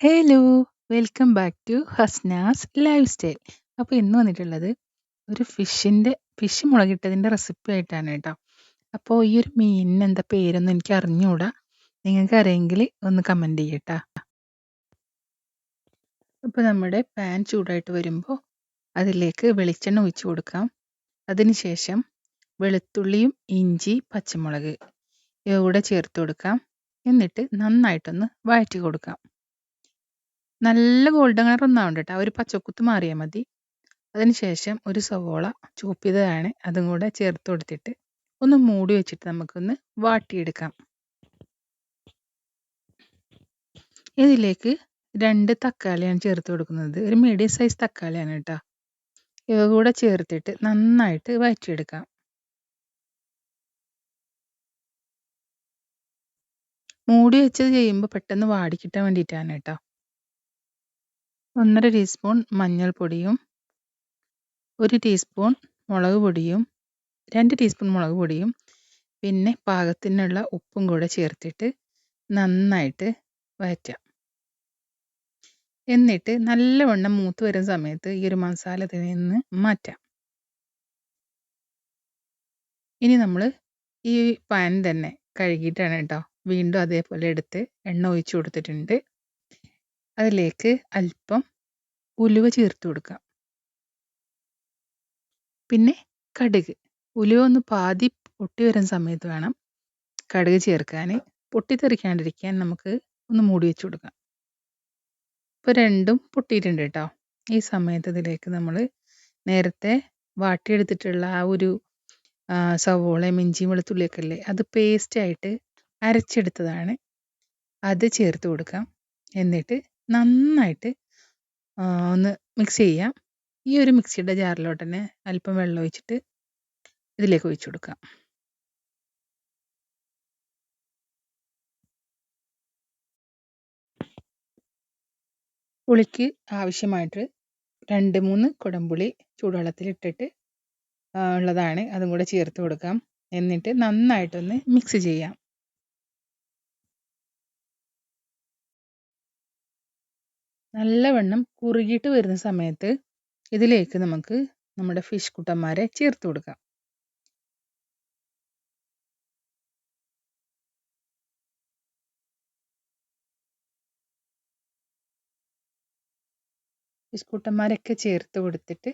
Hello! Welcome back to Hasna's lifestyle. അപ്പോൾ ഇന്ന് വന്നിട്ടുള്ളത് ഒരു ഫിഷ് മുളകിട്ടതിൻ്റെ റെസിപ്പി ആയിട്ടാണ് കേട്ടോ. അപ്പോൾ ഈ ഒരു മീനിന് എന്താ പേരൊന്നും എനിക്ക് അറിഞ്ഞുകൂടാ. നിങ്ങൾക്ക് അറിയെങ്കിൽ ഒന്ന് കമൻറ്റ് ചെയ്യട്ടാ. അപ്പോൾ നമ്മുടെ പാൻ ചൂടായിട്ട് വരുമ്പോൾ അതിലേക്ക് വെളിച്ചെണ്ണ ഒഴിച്ച് കൊടുക്കാം. അതിനുശേഷം വെളുത്തുള്ളിയും ഇഞ്ചി പച്ചമുളക് ഇവ കൂടെ ചേർത്ത് കൊടുക്കാം. എന്നിട്ട് നന്നായിട്ടൊന്ന് വഴറ്റി കൊടുക്കാം. നല്ല ഗോൾഡൻ കളർ ഒന്നും ആവണ്ട കേട്ടോ, ഒരു പച്ചക്കുത്ത് മാറിയാൽ മതി. അതിനുശേഷം ഒരു സവോള ചോപ്പ് ചെയ്തതാണ് അതും കൂടെ ചേർത്ത് കൊടുത്തിട്ട് ഒന്ന് മൂടി വെച്ചിട്ട് നമുക്കൊന്ന് വാട്ടിയെടുക്കാം. ഇതിലേക്ക് 2 തക്കാളിയാണ് ചേർത്ത് കൊടുക്കുന്നത്. ഒരു മീഡിയം സൈസ് തക്കാളിയാണ് കേട്ടോ. ഇവ കൂടെ ചേർത്തിട്ട് നന്നായിട്ട് വഴറ്റിയെടുക്കാം. മൂടി വെച്ച് ചെയ്യുമ്പോൾ പെട്ടെന്ന് വാടിക്കിട്ടാൻ വേണ്ടിയിട്ടാണ് കേട്ടോ. 1.5 ടീസ്പൂൺ മഞ്ഞൾപ്പൊടിയും 1 ടീസ്പൂൺ മുളക് പൊടിയും 2 ടീസ്പൂൺ മുളക് പൊടിയും പിന്നെ പാകത്തിനുള്ള ഉപ്പും കൂടെ ചേർത്തിട്ട് നന്നായിട്ട് വഴറ്റാം. എന്നിട്ട് നല്ലവണ്ണം മൂത്ത് വരുന്ന സമയത്ത് ഈ ഒരു മസാല ഇതിൽ നിന്ന് മാറ്റാം. ഇനി നമ്മൾ ഈ പാൻ തന്നെ കഴുകിയിട്ടാണ് കേട്ടോ വീണ്ടും അതേപോലെ എടുത്ത് എണ്ണ ഒഴിച്ച് കൊടുത്തിട്ടുണ്ട്. അതിലേക്ക് അല്പം ഉലുവ ചേർത്ത് കൊടുക്കാം. പിന്നെ കടുക്. ഉലുവ ഒന്ന് പാതി പൊട്ടി വരുന്ന സമയത്ത് വേണം കടുക് ചേർക്കാൻ. പൊട്ടിത്തെറിക്കാണ്ടിരിക്കാൻ നമുക്ക് ഒന്ന് മൂടി വെച്ച് കൊടുക്കാം. ഇപ്പോൾ രണ്ടും പൊട്ടിയിട്ടുണ്ട് കേട്ടോ. ഈ സമയത്ത് ഇതിലേക്ക് നമ്മൾ നേരത്തെ വാട്ടിയെടുത്തിട്ടുള്ള ആ ഒരു സവോളയും ഇഞ്ചിയും വെളുത്തുള്ളിയൊക്കെ അല്ലേ, അത് പേസ്റ്റായിട്ട് അരച്ചെടുത്തതാണ്. അത് ചേർത്ത് കൊടുക്കാം. എന്നിട്ട് നന്നായിട്ട് ഒന്ന് മിക്സ് ചെയ്യാം. ഈ ഒരു മിക്സിയുടെ ജാറിലോട്ട് തന്നെ അല്പം വെള്ളം ഒഴിച്ചിട്ട് ഇതിലേക്ക് ഒഴിച്ചു കൊടുക്കാം. പുളിക്ക് ആവശ്യമായിട്ട് 2-3 കുടംപുളി ചൂടുവെള്ളത്തിലിട്ടിട്ട് ഉള്ളതാണ്, അതും കൂടെ ചേർത്ത് കൊടുക്കാം. എന്നിട്ട് നന്നായിട്ടൊന്ന് മിക്സ് ചെയ്യാം. നല്ലവണ്ണം കുറുകിയിട്ട് വരുന്ന സമയത്ത് ഇതിലേക്ക് നമുക്ക് നമ്മുടെ ഫിഷ് കുട്ടന്മാരെ ചേർത്ത് കൊടുക്കാം. ഫിഷ് കുട്ടന്മാരൊക്കെ ചേർത്ത് കൊടുത്തിട്ട്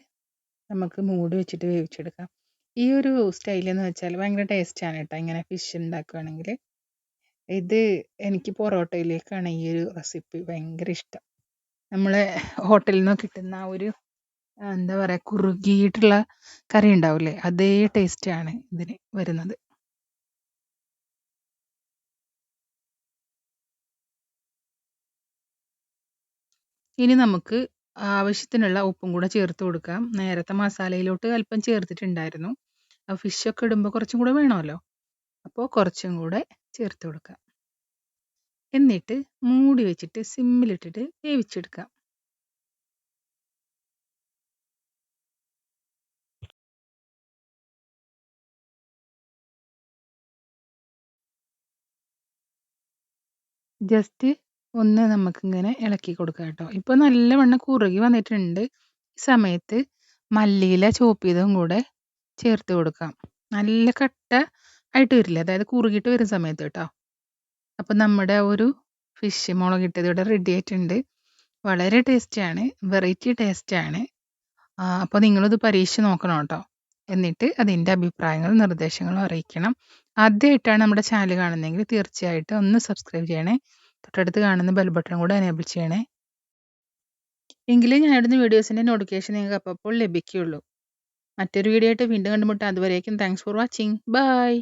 നമുക്ക് മൂടി വെച്ചിട്ട് വേവിച്ചെടുക്കാം. ഈ ഒരു സ്റ്റൈലെന്ന് വെച്ചാൽ ഭയങ്കര ടേസ്റ്റാണ് കേട്ടോ. ഇങ്ങനെ ഫിഷ് ഉണ്ടാക്കുകയാണെങ്കിൽ ഇത് എനിക്ക് പൊറോട്ടയിലേക്കാണ് ഈ ഒരു റെസിപ്പി ഭയങ്കര ഇഷ്ടം. നമ്മളെ ഹോട്ടലിൽ നിന്ന് കിട്ടുന്ന ആ ഒരു എന്താ പറയുക കുറുകിയിട്ടുള്ള കറി ഉണ്ടാവില്ലേ, അതേ ടേസ്റ്റാണ് ഇതിന് വരുന്നത്. ഇനി നമുക്ക് ആവശ്യത്തിനുള്ള ഉപ്പും കൂടെ ചേർത്ത് കൊടുക്കാം. നേരത്തെ മസാലയിലോട്ട് അല്പം ചേർത്തിട്ടുണ്ടായിരുന്നു. ആ ഫിഷൊക്കെ ഇടുമ്പോൾ കുറച്ചും കൂടെ വേണമല്ലോ, അപ്പോൾ കുറച്ചും കൂടെ ചേർത്ത് കൊടുക്കാം. എന്നിട്ട് മൂടി വെച്ചിട്ട് സിമ്മിലിട്ടിട്ട് വേവിച്ചെടുക്കാം. ജസ്റ്റ് ഒന്ന് നമുക്കിങ്ങനെ ഇളക്കി കൊടുക്കാം കേട്ടോ. ഇപ്പോൾ നല്ലവണ്ണം കുറുകി വന്നിട്ടുണ്ട്. ഈ സമയത്ത് മല്ലിയില ചോപ്പ് ചെയ്തതും കൂടെ ചേർത്ത് കൊടുക്കാം. നല്ല കട്ട ആയിട്ട് വരില്ല, അതായത് കുറുകിയിട്ട് വരുന്ന സമയത്ത് കേട്ടോ. അപ്പോൾ നമ്മുടെ ഒരു ഫിഷ് മുളകിട്ടത് ഇവിടെ റെഡി ആയിട്ടുണ്ട്. വളരെ ടേസ്റ്റിയാണ്, വെറൈറ്റി ടേസ്റ്റാണ്. അപ്പോൾ നിങ്ങളിത് പരീക്ഷിച്ച് നോക്കണം കേട്ടോ. എന്നിട്ട് അതിൻ്റെ അഭിപ്രായങ്ങളും നിർദ്ദേശങ്ങളും അറിയിക്കണം. ആദ്യമായിട്ടാണ് നമ്മുടെ ചാനൽ കാണുന്നതെങ്കിൽ തീർച്ചയായിട്ടും ഒന്ന് സബ്സ്ക്രൈബ് ചെയ്യണേ. തൊട്ടടുത്ത് കാണുന്ന ബെൽ ബട്ടൺ കൂടെ എനേബിൾ ചെയ്യണേ. എങ്കിലേ ഞാൻ ഇടുന്ന വീഡിയോസിൻ്റെ നോട്ടിഫിക്കേഷൻ നിങ്ങൾക്ക് അപ്പോൾ ലഭിക്കുകയുള്ളൂ. മറ്റൊരു വീഡിയോ ആയിട്ട് വീണ്ടും കണ്ടുമുട്ടാം. അതുവരേക്കും താങ്ക്സ് ഫോർ വാച്ചിങ്. ബൈ.